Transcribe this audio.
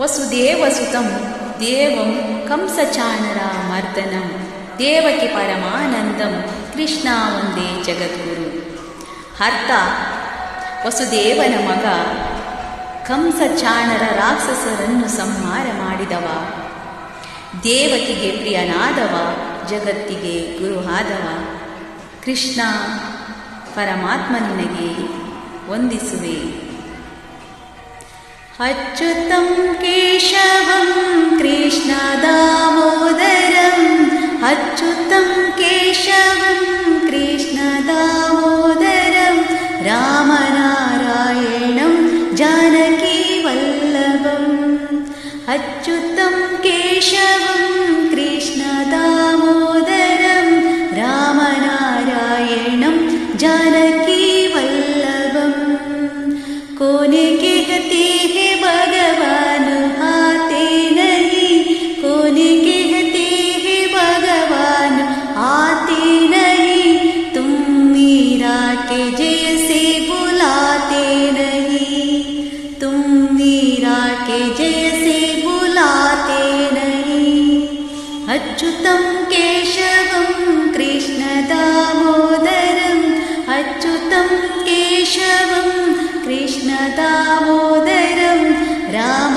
ವಸುದೇವಸುತಂ ದೇವಂ ಕಂಸಚಾಣರಮರ್ದನಂ ದೇವಕಿ ಪರಮಾನಂದಂ ಕೃಷ್ಣ ಒಂದೇ ಜಗದ್ಗುರು. ಅರ್ಥ: ವಸುದೇವನ ಮಗ, ಕಂಸಚಾಣರ ರಾಕ್ಷಸರನ್ನು ಸಂಹಾರ ಮಾಡಿದವ, ದೇವಕಿಗೆ ಪ್ರಿಯನಾದವ, ಜಗತ್ತಿಗೆ ಗುರು ಆದವ ಕೃಷ್ಣ ಪರಮಾತ್ಮ ನಿನಗೆ ವಂದಿಸುವೆ. ಅಚ್ಯುತಂ ಕೇಶವಂ ಕೃಷ್ಣ ದಾಮೋದರಂ, ಅಚ್ಯುತಂ ಕೇಶವಂ ಕೃಷ್ಣ ದಾಮೋದರಂ, ರಾಮನಾರಾಯಣಂ ಜಾನಕಿ ವಲ್ಲಭಂ. ಅಚ್ಯುತಂ ಕೇಶವಂ ಕೃಷ್ಣ ದಾಮೋದರಂ, ರಾಮನಾರಾಯಣಂ ಜಾನಕಿ ವಲ್ಲಭಂ. कोने कहते हैं भगवान आते नहीं, कोने कहते हैं भगवान आते नहीं, तुम मीरा के जैसे बुलाते नहीं, तुम मीरा के जैसे बुलाते नहीं. अच्युतं केशवं कृष्ण दामोदरं, अच्युतं केशवं कृष्ण दामोदरं, राम